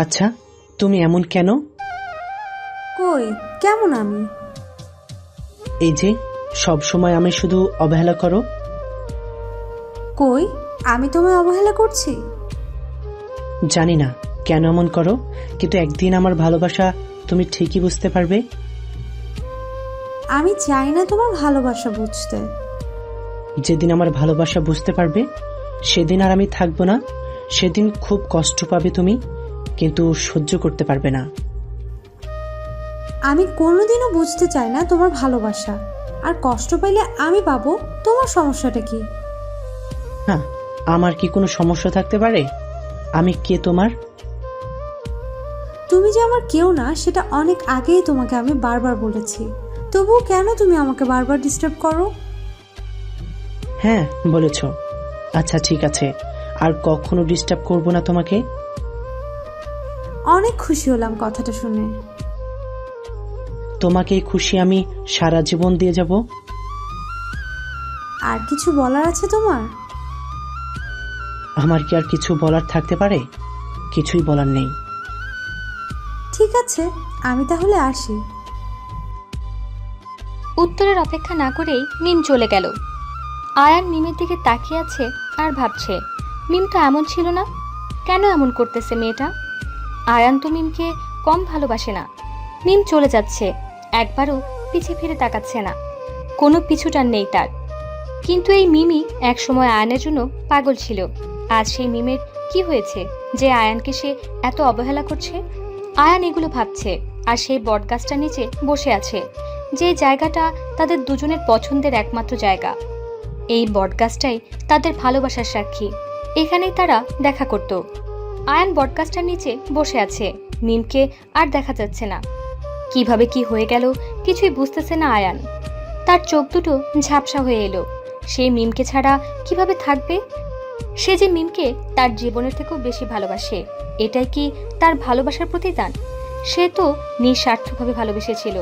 আচ্ছা, তুমি এমন কেন? কই, কেমন আমি? এই যে সব সময় আমি শুধু অবহেলা করো। কই, আমি তোমায় অবহেলা করছি? জানি না কেন এমন করো, কিন্তু একদিন আমার ভালোবাসা তুমি ঠিকই বুঝতে পারবে। আমি চাই না তোমার ভালোবাসা বুঝতে। যেদিন আমার ভালোবাসা বুঝতে পারবে সেদিন আর আমি থাকবো না। সেদিন খুব কষ্ট পাবে তুমি, কিন্তু সহ্য করতে পারবে না। আমি কোনোদিনও বুঝতে চাই না তোমার ভালোবাসা, আর কষ্ট পাইলে আমি পাবো। তোমার সমস্যাটা কি? হ্যাঁ, আমার কি কোনো সমস্যা থাকতে পারে? আমি কে তোমার? তুমি যে আমার কেউ না সেটা অনেক আগেই তোমাকে আমি বারবার বলেছি, তবুও কেন তুমি আমাকে বারবার ডিস্টার্ব করো? হ্যাঁ বলেছ। আচ্ছা ঠিক আছে, আর কখনো ডিস্টার্ব করব না তোমাকে। অনেক খুশি হলাম কথাটা শুনে। তোমাকে এই খুশি আমি সারা জীবন দিয়ে যাব। আর কিছু বলার আছে তোমার? আমার কি আর কিছু বলার থাকতে পারে? কিছুই বলার নেই। ঠিক আছে, আমি তাহলে আসি। উত্তরের অপেক্ষা না করেই মিম চলে গেল। আয়ান মিমের দিকে তাকিয়ে আছে আর ভাবছে, মিম তো এমন ছিল না, কেন এমন করতেছে মেয়েটা? আয়ান তো মিমকে কম ভালোবাসে না। মিম চলে যাচ্ছে, একবারও পিছে ফিরে তাকাচ্ছে না, কোনো পিছুটান নেই তার। কিন্তু এই মিমই একসময় আয়ানের জন্য পাগল ছিল। আজ সেই মিমের কি হয়েছে যে আয়ানকে সে এত অবহেলা করছে? আয়ান এগুলো ভাবছে, আর সেই বটগাছটার নিচে বসে আছে, যে জায়গাটা তাদের দুজনের পছন্দের একমাত্র জায়গা। এই বটগাছটাই তাদের ভালোবাসার সাক্ষী, এখানেই তারা দেখা করত। আয়ান বটগাছটার নিচে বসে আছে, মিমকে আর দেখা যাচ্ছে না। কিভাবে কি হয়ে গেল কিছুই বুঝতেছে না আয়ান। তার চোখ দুটো ঝাপসা হয়ে এলো। সে মিমকে ছাড়া কিভাবে থাকবে? সে যে মিমকে তার জীবনের থেকেও বেশি ভালোবাসে, এটাই কি তার ভালোবাসার প্রতিদান? সে তো নিঃস্বার্থভাবে ভালোবেসেছিল,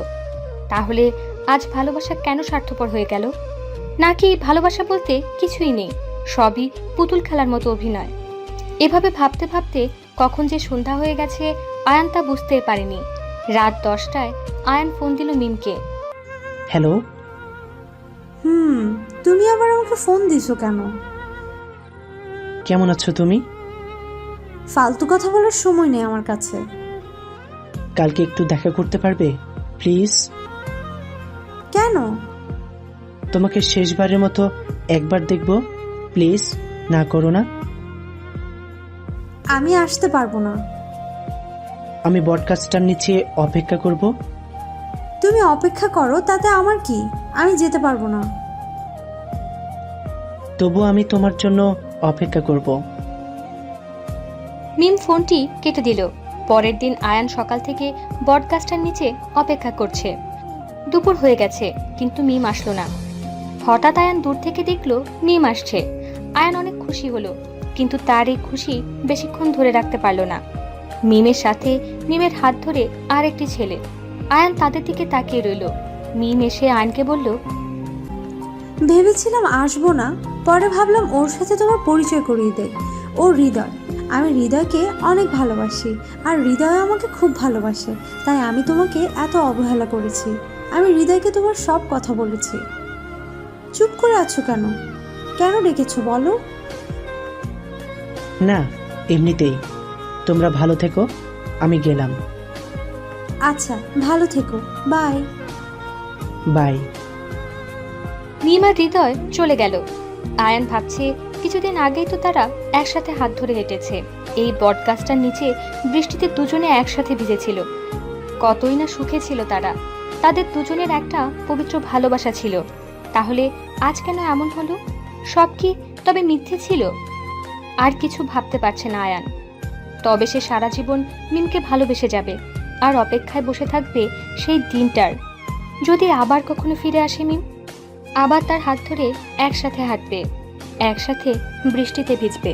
তাহলে আজ ভালোবাসা কেন স্বার্থপর হয়ে গেল? নাকি ভালোবাসা বলতে কিছুই নেই, সবই পুতুল খেলার মতো অভিনয়? এভাবে ভাবতে ভাবতে কখন যে সন্ধ্যা হয়ে গেছে আয়ান তা বুঝতে পারেনি। রাত 10টায় আয়ান ফোন দিল মিমকে। হ্যালো। তুমি আবার আমাকে ফোন দিছো কেন? কেমন আছো তুমি? ফালতু কথা বলার সময় নেই আমার কাছে। কালকে একটু দেখা করতে পারবে প্লিজ? কেন? তোমাকে শেষবারের মতো একবার দেখব, প্লিজ। না করো না। আমি আসতে পারবো না। আমি বটগাছটার নিচে অপেক্ষা করব। তুমি অপেক্ষা করো, তাতে আমার কি? আমি যেতে পারবো না। তবু আমি তোমার জন্য অপেক্ষা করব। মিম ফোনটি কেটে দিল। পরের দিন আয়ান সকাল থেকে বটগাছটার নিচে অপেক্ষা করছে। দুপুর হয়ে গেছে, কিন্তু মিম আসলো না। হঠাৎ আয়ান দূর থেকে দেখলো মিম আসছে। আয়ান অনেক খুশি হলো, কিন্তু তার এই খুশি বেশিক্ষণ ধরে রাখতে পারল না। মিমের সাথে মিমের হাত ধরে আর একটি ছেলে। আয়ান তাদের দিকে তাকিয়ে রইল। মিম এসে আয়ানকে বলল, ভেবেছিলাম আসবো না, পরে ভাবলাম ওর সাথে তোমার পরিচয় করিয়ে দেয়। ও হৃদয়। আমি হৃদয়কে অনেক ভালোবাসি, আর হৃদয় আমাকে খুব ভালোবাসে, তাই আমি তোমাকে এত অবহেলা করেছি। আমি হৃদয়কে তোমার সব কথা বলেছি। চুপ করে আছো কেন? কেন ডেকেছো বলো? না, এমনিতেই। তোমরা ভালো থেকো, আমি গেলাম। আচ্ছা, ভালো থেকো, বাই। বাই। মিম আর হৃদয় চলে গেল। আয়ান ভাবছে, কিছুদিন আগেই তো তারা একসাথে হাত ধরে হেঁটেছে। এই বটগাছটার নিচে বৃষ্টিতে দুজনে একসাথে ভিজেছিল। কতই না সুখে ছিল তারা। তাদের দুজনের একটা পবিত্র ভালোবাসা ছিল। তাহলে আজ কেন এমন হলো? সব কি তবে মিথ্যে ছিল? আর কিছু ভাবতে পারছে না আয়ান। তবে সে সারা জীবন মিমকে ভালোবেসে যাবে, আর অপেক্ষায় বসে থাকবে সেই দিনটার, যদি আবার কখনো ফিরে আসে মিম। আবার তার হাত ধরে একসাথে হাঁটবে, একসাথে বৃষ্টিতে ভিজবে।